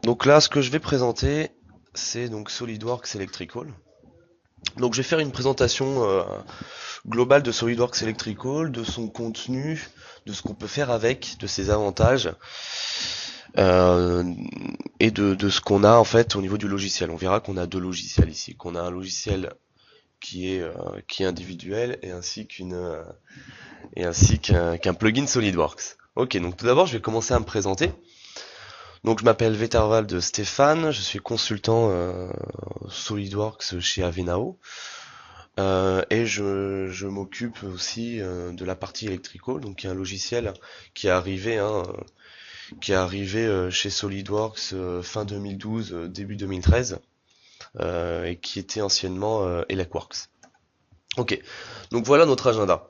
Donc là, ce que je vais présenter, c'est donc SolidWorks Electrical. Donc je vais faire une présentation globale de SolidWorks Electrical, de son contenu, de ce qu'on peut faire avec, de ses avantages, euh, et de ce qu'on a en fait au niveau du logiciel. On verra qu'on a deux logiciels ici, qu'on a un logiciel qui est individuel et ainsi qu'un plugin SolidWorks. Ok, donc tout d'abord je vais commencer à me présenter. Donc je m'appelle Veterwald Stéphane, je suis consultant SolidWorks chez Avenao. Et je m'occupe aussi de la partie electrical, donc il y a un logiciel qui est arrivé, qui est arrivé chez SolidWorks fin 2012, début 2013, et qui était anciennement Elecworks. Ok, donc voilà notre agenda.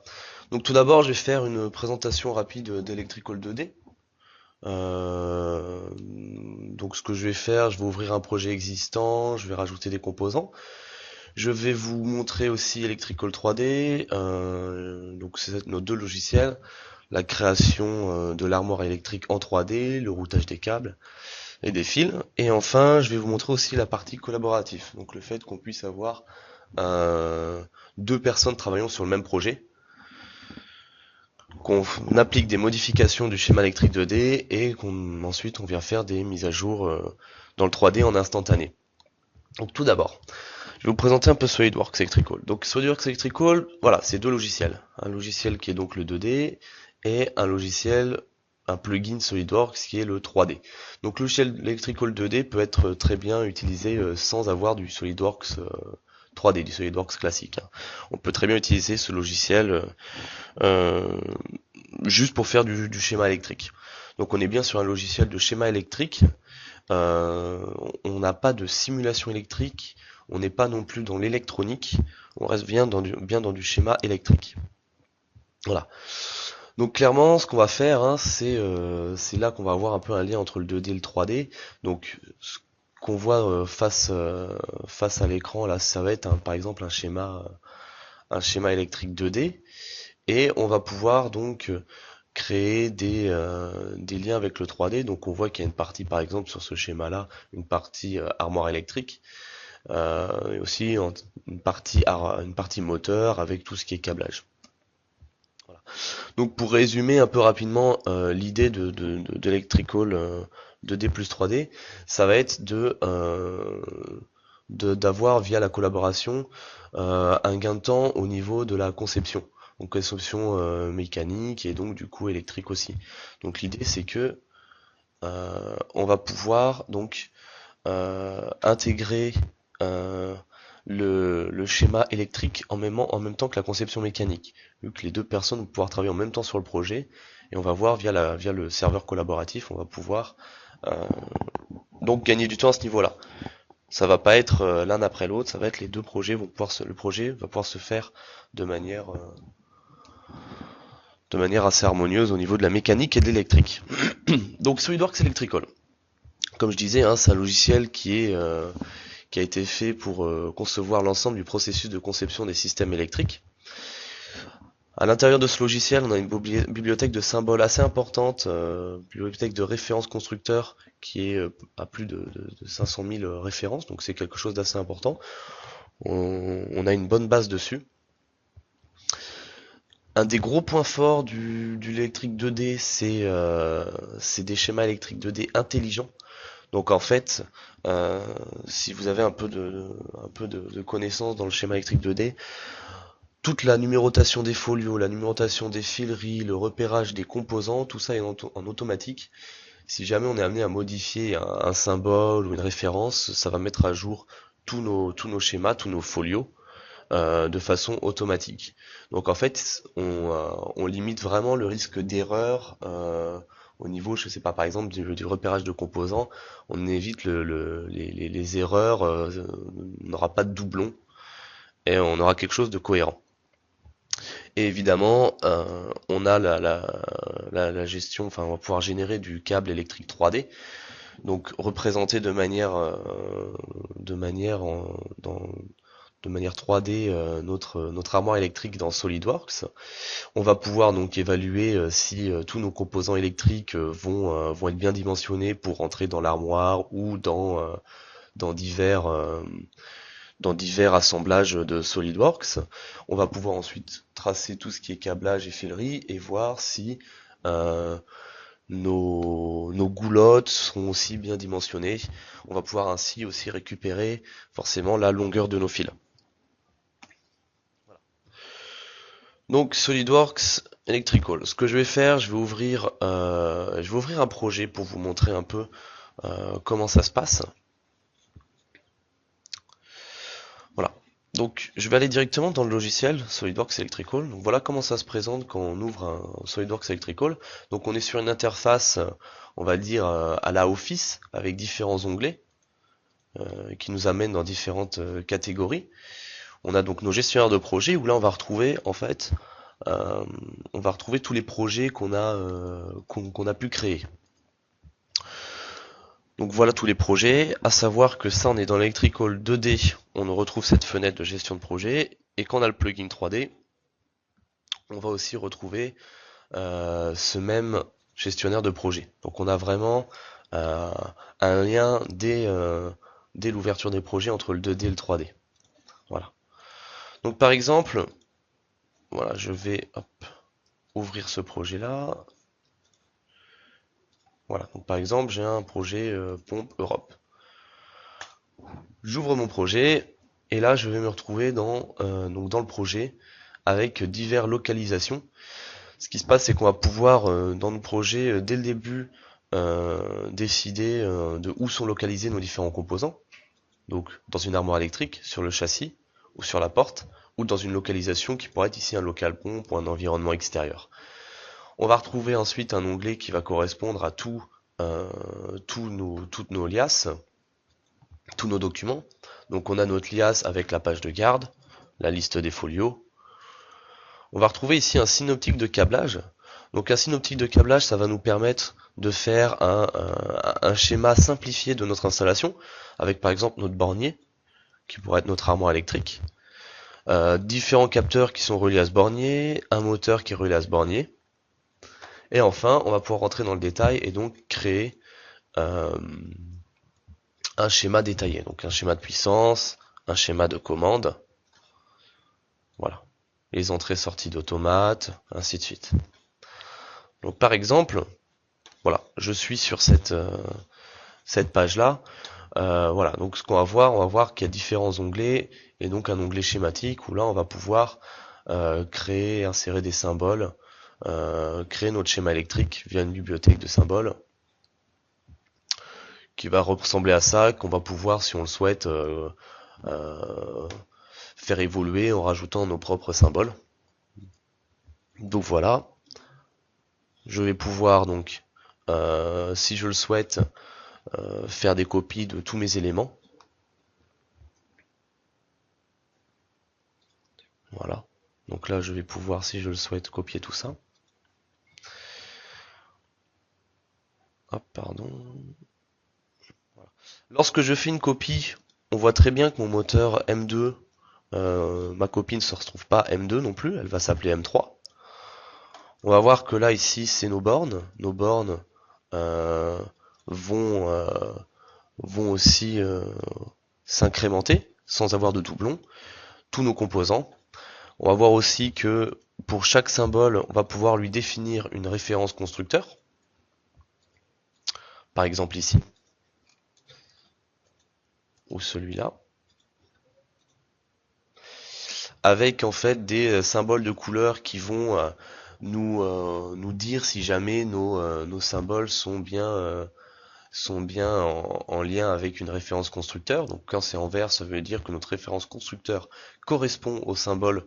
Donc tout d'abord, je vais faire une présentation rapide d'Electrical 2D. Donc ce que je vais faire, je vais ouvrir un projet existant, je vais rajouter des composants. Je vais vous montrer aussi Electrical 3D, donc c'est nos deux logiciels, la création de l'armoire électrique en 3D, le routage des câbles et des fils. Et enfin, je vais vous montrer aussi la partie collaborative, donc le fait qu'on puisse avoir euh, deux personnes travaillant sur le même projet, qu'on applique des modifications du schéma électrique 2D et qu'on ensuite on vient faire des mises à jour dans le 3D en instantané. Donc tout d'abord, je vais vous présenter un peu SolidWorks Electrical. Donc SolidWorks Electrical, voilà, c'est deux logiciels. Un logiciel qui est donc le 2D et un plugin SolidWorks qui est le 3D. Donc le logiciel Electrical 2D peut être très bien utilisé sans avoir du SolidWorks 3D, du SolidWorks classique. On peut très bien utiliser ce logiciel euh, juste pour faire du schéma électrique. Donc on est bien sur un logiciel de schéma électrique. On n'a pas de simulation électrique, on n'est pas non plus dans l'électronique, on reste bien dans du schéma électrique. Voilà. Donc clairement, ce qu'on va faire, c'est là qu'on va avoir un peu un lien entre le 2D et le 3D. Donc ce qu'on voit face à l'écran, là, ça va être par exemple un schéma électrique 2D. Et on va pouvoir donc créer des liens avec le 3D. Donc on voit qu'il y a une partie, par exemple, sur ce schéma-là, une partie armoire électrique, et aussi une partie moteur avec tout ce qui est câblage. Voilà. Donc pour résumer un peu rapidement l'idée d'Electrical 2D plus 3D, ça va être d'avoir via la collaboration un gain de temps au niveau de la conception. Donc conception mécanique et donc du coup électrique aussi. Donc l'idée c'est que on va pouvoir donc intégrer euh, le schéma électrique en même temps que la conception mécanique. Vu que les deux personnes vont pouvoir travailler en même temps sur le projet, et on va voir via le serveur collaboratif, on va pouvoir euh, donc gagner du temps à ce niveau-là. Ça va pas être l'un après l'autre, ça va être les deux projets le projet va pouvoir se faire de de manière assez harmonieuse au niveau de la mécanique et de l'électrique. Donc SolidWorks Electrical. Comme je disais, c'est un logiciel qui a été fait pour concevoir l'ensemble du processus de conception des systèmes électriques. À l'intérieur de ce logiciel, on a une bibliothèque de symboles assez importante, bibliothèque de références constructeurs qui est à plus de 500 000 références, donc c'est quelque chose d'assez important. On a une bonne base dessus. Un des gros points forts du l'électrique 2D, c'est des schémas électriques 2D intelligents. Donc en fait, euh, si vous avez un peu de connaissances dans le schéma électrique 2D, toute la numérotation des folios, la numérotation des fileries, le repérage des composants, tout ça est en automatique. Si jamais on est amené à modifier un symbole ou une référence, ça va mettre à jour tous nos schémas, tous nos folios, de façon automatique. Donc en fait, on limite vraiment le risque d'erreur au niveau, je sais pas, par exemple du repérage de composants, on évite les erreurs, on n'aura pas de doublons et on aura quelque chose de cohérent. Et évidemment, on a la gestion, enfin on va pouvoir générer du câble électrique 3D, donc représenté de manière de manière 3D notre armoire électrique dans SolidWorks. On va pouvoir donc évaluer si tous nos composants électriques vont être bien dimensionnés pour rentrer dans l'armoire ou dans divers assemblages de SolidWorks. On va pouvoir ensuite tracer tout ce qui est câblage et filerie et voir si nos goulottes sont aussi bien dimensionnées. On va pouvoir ainsi aussi récupérer forcément la longueur de nos fils. Donc SolidWorks Electrical. Ce que je vais faire, je vais ouvrir un projet pour vous montrer un peu comment ça se passe. Voilà. Donc je vais aller directement dans le logiciel SolidWorks Electrical. Donc voilà comment ça se présente quand on ouvre un SolidWorks Electrical. Donc on est sur une interface, on va dire à la Office, avec différents onglets qui nous amènent dans différentes catégories. On a donc nos gestionnaires de projets où là on va retrouver en fait tous les projets qu'on a pu créer. Donc voilà tous les projets, à savoir que ça on est dans l'Electrical 2D, on retrouve cette fenêtre de gestion de projet, et quand on a le plugin 3D, on va aussi retrouver ce même gestionnaire de projet. Donc on a vraiment un lien dès l'ouverture des projets entre le 2D et le 3D. Voilà. Donc par exemple, voilà, je vais ouvrir ce projet là. Voilà, donc par exemple j'ai un projet pompe Europe. J'ouvre mon projet et là je vais me retrouver dans le projet avec diverses localisations. Ce qui se passe c'est qu'on va pouvoir dans le projet dès le début décider de où sont localisés nos différents composants. Donc dans une armoire électrique, sur le châssis ou sur la porte, ou dans une localisation qui pourrait être ici un local pompe ou un environnement extérieur. On va retrouver ensuite un onglet qui va correspondre à toutes nos liasses, tous nos documents. Donc on a notre liasse avec la page de garde, la liste des folios. On va retrouver ici un synoptique de câblage. Donc un synoptique de câblage, ça va nous permettre de faire un schéma simplifié de notre installation, avec par exemple notre bornier, qui pourrait être notre armoire électrique. Différents capteurs qui sont reliés à ce bornier, un moteur qui est relié à ce bornier. Et enfin, on va pouvoir rentrer dans le détail et donc créer un schéma détaillé. Donc un schéma de puissance, un schéma de commande. Voilà. Les entrées-sorties d'automates, ainsi de suite. Donc par exemple, voilà, je suis sur cette page-là. Voilà, donc ce qu'on va voir qu'il y a différents onglets et donc un onglet schématique où là on va pouvoir créer, insérer des symboles, créer notre schéma électrique via une bibliothèque de symboles qui va ressembler à ça, qu'on va pouvoir, si on le souhaite, faire évoluer en rajoutant nos propres symboles. Donc voilà, je vais pouvoir donc, si je le souhaite, faire des copies de tous mes éléments. Voilà. Donc là, je vais pouvoir, si je le souhaite, copier tout ça. Hop, pardon. Voilà. Lorsque je fais une copie, on voit très bien que mon moteur M2, ma copie ne se retrouve pas M2 non plus, elle va s'appeler M3. On va voir que là, ici, c'est nos bornes. Nos bornes vont aussi s'incrémenter sans avoir de doublons. Tous nos composants. On va voir aussi que pour chaque symbole, on va pouvoir lui définir une référence constructeur. Par exemple ici. Ou celui-là. Avec en fait des symboles de couleur qui vont nous dire si jamais nos symboles sont bien en lien avec une référence constructeur. Donc quand c'est en vert, ça veut dire que notre référence constructeur correspond au symbole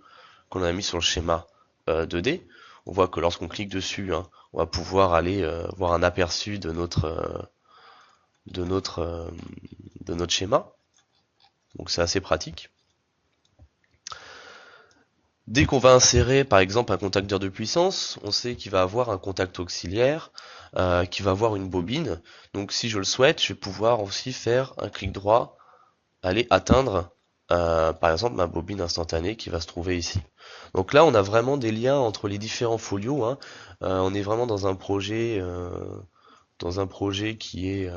qu'on a mis sur le schéma 2D. On voit que lorsqu'on clique dessus, on va pouvoir aller voir un aperçu de notre schéma. Donc c'est assez pratique. Dès qu'on va insérer par exemple un contacteur de puissance, on sait qu'il va avoir un contact auxiliaire, qui va avoir une bobine. Donc si je le souhaite, je vais pouvoir aussi faire un clic droit, aller atteindre par exemple ma bobine instantanée qui va se trouver ici. Donc là on a vraiment des liens entre les différents folios, hein. On est vraiment dans un projet qui est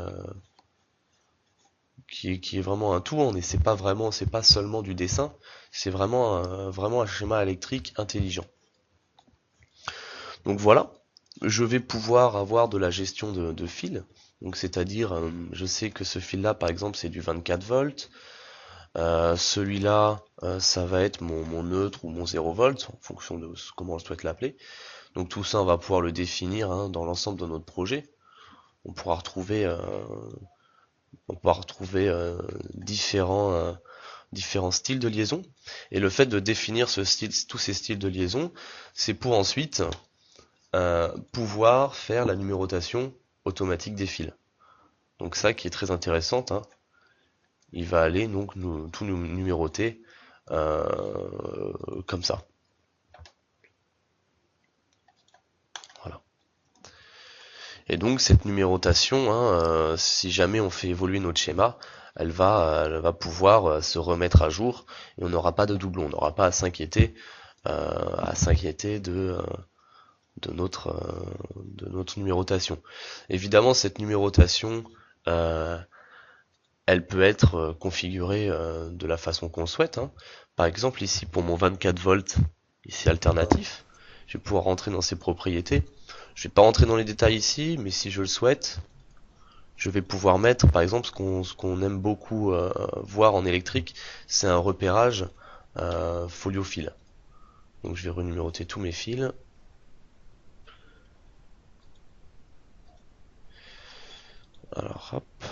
vraiment un tout, hein. C'est pas seulement du dessin, c'est vraiment un schéma électrique intelligent. Donc voilà, je vais pouvoir avoir de la gestion de fil. Donc c'est-à-dire, je sais que ce fil-là, par exemple, c'est du 24 volts. Celui-là, ça va être mon neutre ou mon 0 volts, en fonction de comment je souhaite l'appeler. Donc tout ça, on va pouvoir le définir, hein, dans l'ensemble de notre projet. On pourra retrouver, différents styles de liaison. Et le fait de définir tous ces styles de liaison, c'est pour ensuite pouvoir faire la numérotation automatique des fils. Donc ça qui est très intéressante, hein. Il va aller donc tout nous numéroter comme ça. Voilà. Et donc cette numérotation, hein, si jamais on fait évoluer notre schéma, elle va pouvoir se remettre à jour et on n'aura pas de doublon, on n'aura pas à s'inquiéter de notre numérotation. Évidemment, cette numérotation, elle peut être configurée de la façon qu'on le souhaite, hein. Par exemple, ici, pour mon 24 volts, ici alternatif, je vais pouvoir rentrer dans ses propriétés. Je vais pas rentrer dans les détails ici, mais si je le souhaite, je vais pouvoir mettre, par exemple, ce qu'on aime beaucoup voir en électrique, c'est un repérage foliophile. Donc je vais renuméroter tous mes fils. Alors hop,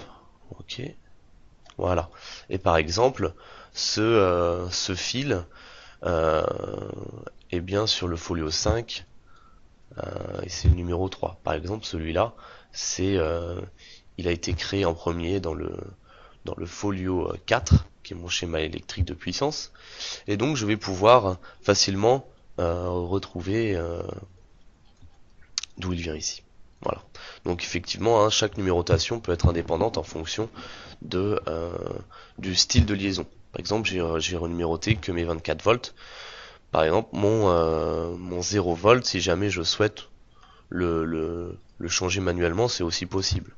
ok, voilà. Et par exemple, ce fil, est bien sur le folio 5, et c'est le numéro 3. Par exemple, celui-là, il a été créé en premier dans le folio 4, qui est mon schéma électrique de puissance. Et donc je vais pouvoir facilement retrouver d'où il vient ici. Voilà. Donc effectivement, hein, chaque numérotation peut être indépendante en fonction du style de liaison. Par exemple, j'ai renuméroté que mes 24 volts. Par exemple, mon 0 volt, si jamais je souhaite le changer manuellement, c'est aussi possible.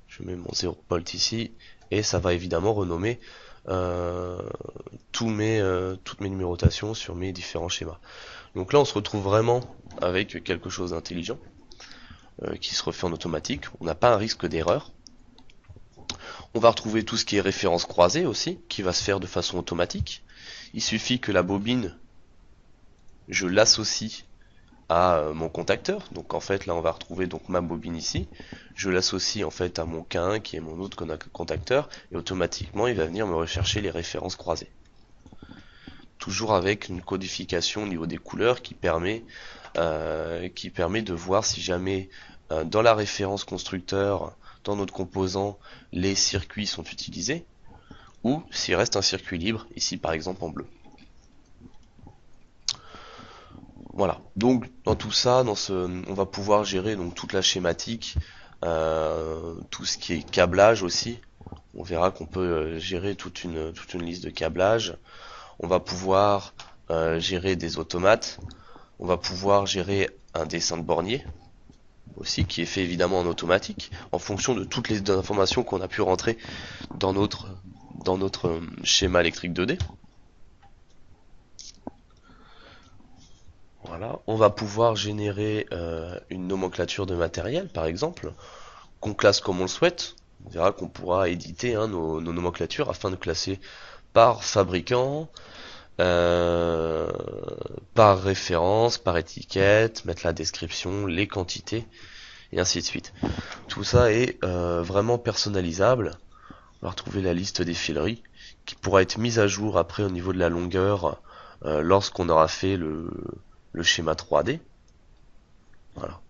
Je mets mon 0 volt ici, et ça va évidemment renommer toutes mes numérotations sur mes différents schémas. Donc là, on se retrouve vraiment avec quelque chose d'intelligent qui se refait en automatique. On n'a pas un risque d'erreur. On va retrouver tout ce qui est référence croisée aussi, qui va se faire de façon automatique. Il suffit que la bobine, je l'associe à mon contacteur. Donc en fait là on va retrouver donc ma bobine ici. Je l'associe en fait à mon K1 qui est mon autre contacteur et automatiquement il va venir me rechercher les références croisées. Toujours avec une codification au niveau des couleurs qui permet de voir si jamais dans la référence constructeur, dans notre composant, les circuits sont utilisés ou s'il reste un circuit libre, ici par exemple en bleu. Voilà, donc dans tout ça, on va pouvoir gérer donc toute la schématique, tout ce qui est câblage aussi. On verra qu'on peut gérer toute une liste de câblage. On va pouvoir gérer des automates. On va pouvoir gérer un dessin de bornier aussi, qui est fait évidemment en automatique, en fonction de toutes les informations qu'on a pu rentrer dans notre schéma électrique 2D. Voilà, on va pouvoir générer une nomenclature de matériel, par exemple, qu'on classe comme on le souhaite. On verra qu'on pourra éditer, hein, nos nomenclatures afin de classer par fabricant, par référence, par étiquette, mettre la description, les quantités, et ainsi de suite. Tout ça est vraiment personnalisable. On va retrouver la liste des fileries qui pourra être mise à jour après au niveau de la longueur lorsqu'on aura fait le schéma 3D. Voilà.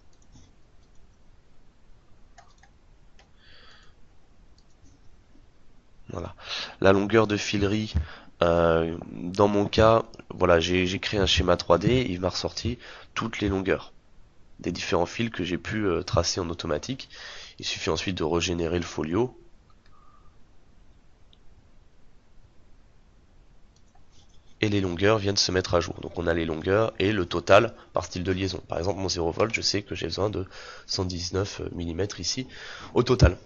Voilà. La longueur de filerie, dans mon cas, voilà, j'ai créé un schéma 3D et il m'a ressorti toutes les longueurs des différents fils que j'ai pu tracer en automatique. Il suffit ensuite de régénérer le folio. et les longueurs viennent se mettre à jour. Donc on a les longueurs et le total par style de liaison. Par exemple mon 0 volt, je sais que j'ai besoin de 119 mm ici au total.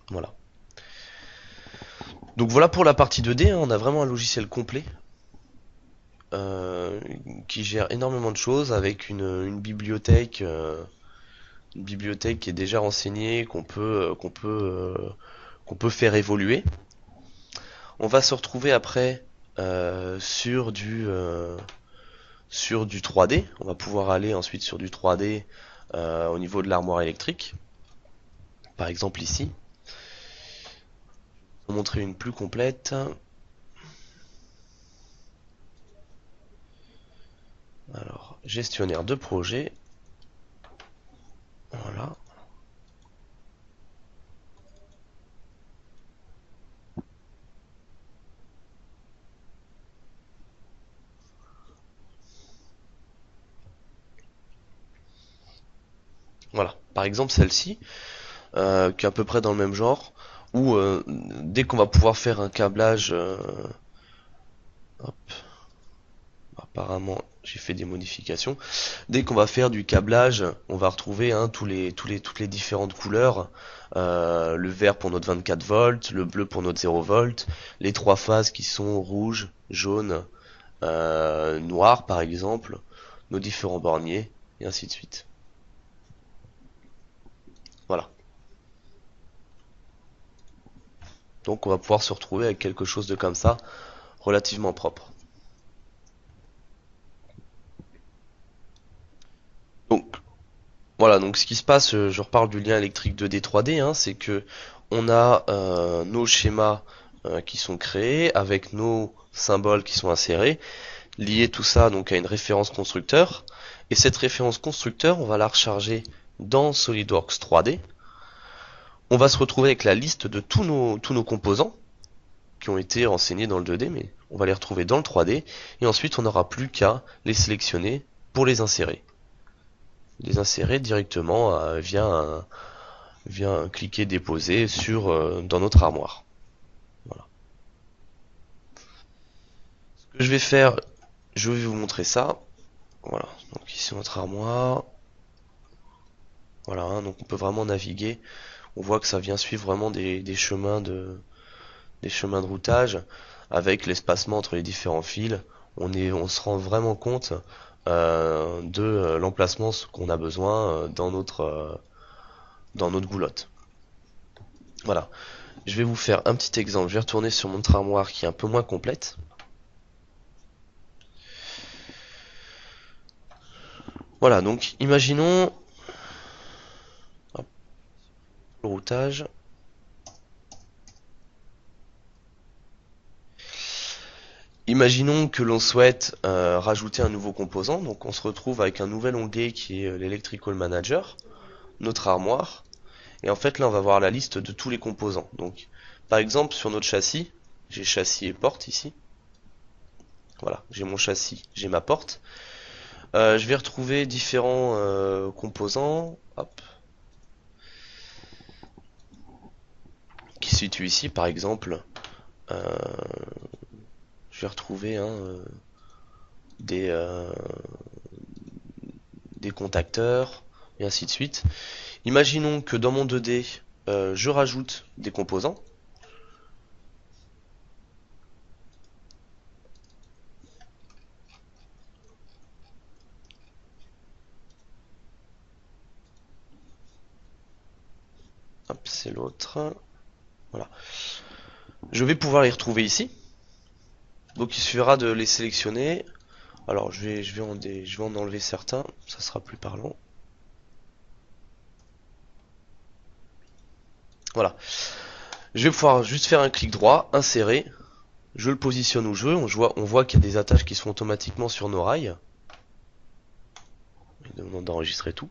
Voilà. Donc voilà pour la partie 2D, hein, on a vraiment un logiciel complet euh, qui gère énormément de choses avec une bibliothèque qui est déjà renseignée, qu'on peut faire évoluer. On va se retrouver après sur du 3D. On va pouvoir aller ensuite sur du 3D au niveau de l'armoire électrique. Par exemple ici. Je vais vous montrer une plus complète. Alors, gestionnaire de projet. Voilà. Voilà. Par exemple celle-ci, qui est à peu près dans le même genre, où dès qu'on va pouvoir faire un câblage, hop, apparemment j'ai fait des modifications. Dès qu'on va faire du câblage, on va retrouver hein, toutes les différentes couleurs. Le vert pour notre 24 volts, le bleu pour notre 0 volts, les trois phases qui sont rouge, jaune, noir par exemple, nos différents borniers, et ainsi de suite. Voilà. Donc on va pouvoir se retrouver avec quelque chose de comme ça, relativement propre. Donc voilà, donc ce qui se passe, je reparle du lien électrique 2D 3D, hein, c'est que on a nos schémas qui sont créés avec nos symboles qui sont insérés, lier tout ça donc à une référence constructeur, et cette référence constructeur, on va la recharger dans SolidWorks 3D. On va se retrouver avec la liste de tous nos composants qui ont été renseignés dans le 2D, mais on va les retrouver dans le 3D, et ensuite on n'aura plus qu'à les sélectionner pour les insérer. Les insérer directement via un cliquer déposer dans notre armoire. Voilà. Ce que je vais faire, je vais vous montrer ça. Voilà, donc ici notre armoire. Voilà, hein, donc on peut vraiment naviguer. On voit que ça vient suivre vraiment des chemins de routage avec l'espacement entre les différents fils. On se rend vraiment compte de l'emplacement qu'on a besoin dans notre goulotte. Voilà. Je vais vous faire un petit exemple. Je vais retourner sur mon armoire qui est un peu moins complète. Voilà, donc imaginons hop, le routage. Imaginons que l'on souhaite rajouter un nouveau composant, donc on se retrouve avec un nouvel onglet qui est l'Electrical Manager, notre armoire, et en fait là on va voir la liste de tous les composants. Donc par exemple sur notre châssis, j'ai châssis et porte ici, voilà, j'ai mon châssis, j'ai ma porte. Je vais retrouver différents composants, hop, qui se situent ici par exemple. Euh, je vais retrouver des, euh, des contacteurs, et ainsi de suite. Imaginons que dans mon 2D, je rajoute des composants. Hop, c'est l'autre. Voilà. Je vais pouvoir les retrouver ici. Donc il suffira de les sélectionner. Alors je vais en enlever certains, ça sera plus parlant. Voilà. Je vais pouvoir juste faire un clic droit, insérer. Je le positionne où je veux. On voit qu'il y a des attaches qui sont automatiquement sur nos rails. Il demande d'enregistrer tout,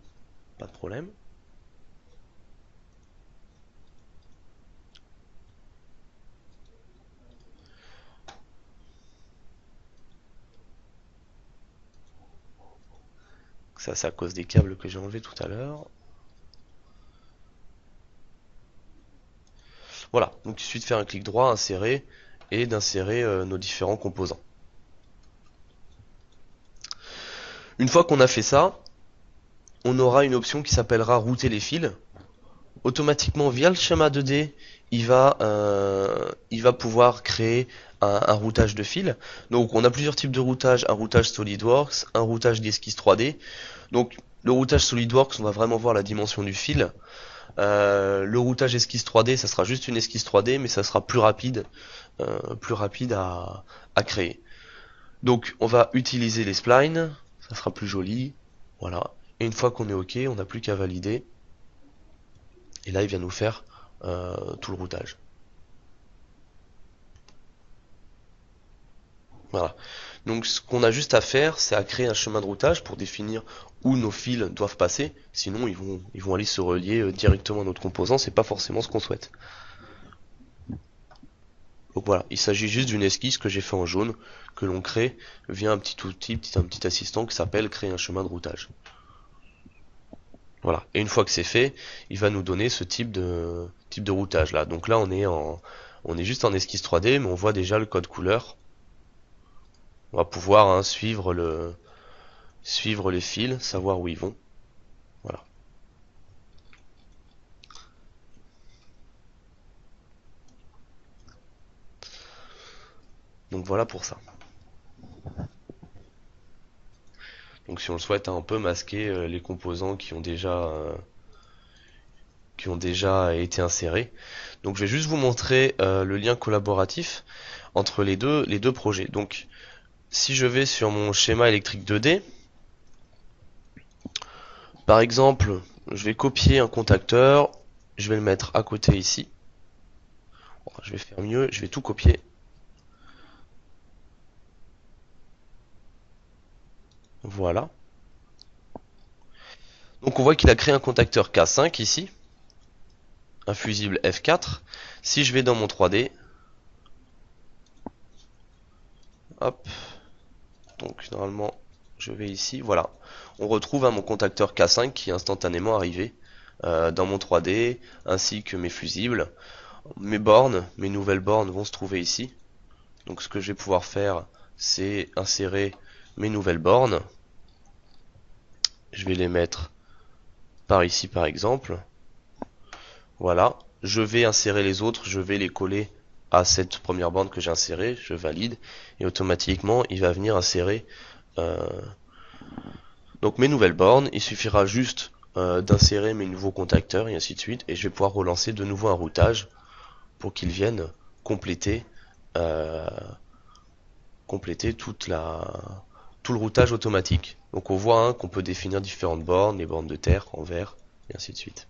pas de problème. Ça, c'est à cause des câbles que j'ai enlevés tout à l'heure. Voilà, donc il suffit de faire un clic droit, insérer, et d'insérer nos différents composants. Une fois qu'on a fait ça, on aura une option qui s'appellera router les fils. Automatiquement, via le schéma 2D, il va pouvoir créer un routage de fils. Donc on a plusieurs types de routage, un routage SolidWorks, un routage d'esquisse 3D. Donc le routage SolidWorks, on va vraiment voir la dimension du fil. Le routage esquisse 3D, ça sera juste une esquisse 3D, mais ça sera plus rapide à créer. Donc on va utiliser les splines, ça sera plus joli, voilà. Et une fois qu'on est OK, on n'a plus qu'à valider. Et là, il vient nous faire tout le routage. Voilà. Donc ce qu'on a juste à faire, c'est à créer un chemin de routage pour définir où nos fils doivent passer. Sinon, ils vont aller se relier directement à notre composant. C'est pas forcément ce qu'on souhaite. Donc voilà, il s'agit juste d'une esquisse que j'ai fait en jaune, que l'on crée via un petit outil, un petit assistant qui s'appelle créer un chemin de routage. Voilà. Et une fois que c'est fait, il va nous donner ce type de routage là. Donc là, on est juste en esquisse 3D, mais on voit déjà le code couleur. On va pouvoir suivre les fils, savoir où ils vont. Voilà. Donc voilà pour ça. Donc si on le souhaite, on peut masquer les composants qui ont déjà été insérés. Donc je vais juste vous montrer le lien collaboratif entre les deux projets. Donc si je vais sur mon schéma électrique 2D, par exemple, je vais copier un contacteur, je vais le mettre à côté ici. Bon, je vais faire mieux, je vais tout copier. Voilà. Donc on voit qu'il a créé un contacteur K5 ici, un fusible F4. Si je vais dans mon 3D, hop, donc normalement je vais ici, voilà. On retrouve mon contacteur K5 qui est instantanément arrivé dans mon 3D, ainsi que mes fusibles. Mes bornes, mes nouvelles bornes vont se trouver ici. Donc ce que je vais pouvoir faire, c'est insérer mes nouvelles bornes. Je vais les mettre par ici par exemple. Voilà. Je vais insérer les autres, je vais les coller à cette première borne que j'ai insérée, je valide, et automatiquement il va venir insérer donc mes nouvelles bornes. Il suffira juste d'insérer mes nouveaux contacteurs et ainsi de suite, et je vais pouvoir relancer de nouveau un routage pour qu'ils viennent compléter euh, tout le routage automatique. Donc on voit qu'on peut définir différentes bornes, les bornes de terre, en vert, et ainsi de suite.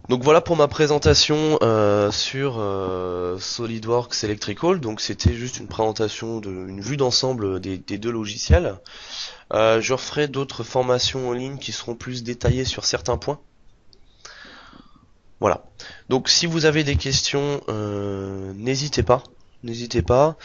Donc voilà pour ma présentation sur SolidWorks Electrical. Donc c'était juste une présentation une vue d'ensemble des deux logiciels. Je referai d'autres formations en ligne qui seront plus détaillées sur certains points. Voilà. Donc si vous avez des questions, n'hésitez pas. N'hésitez pas.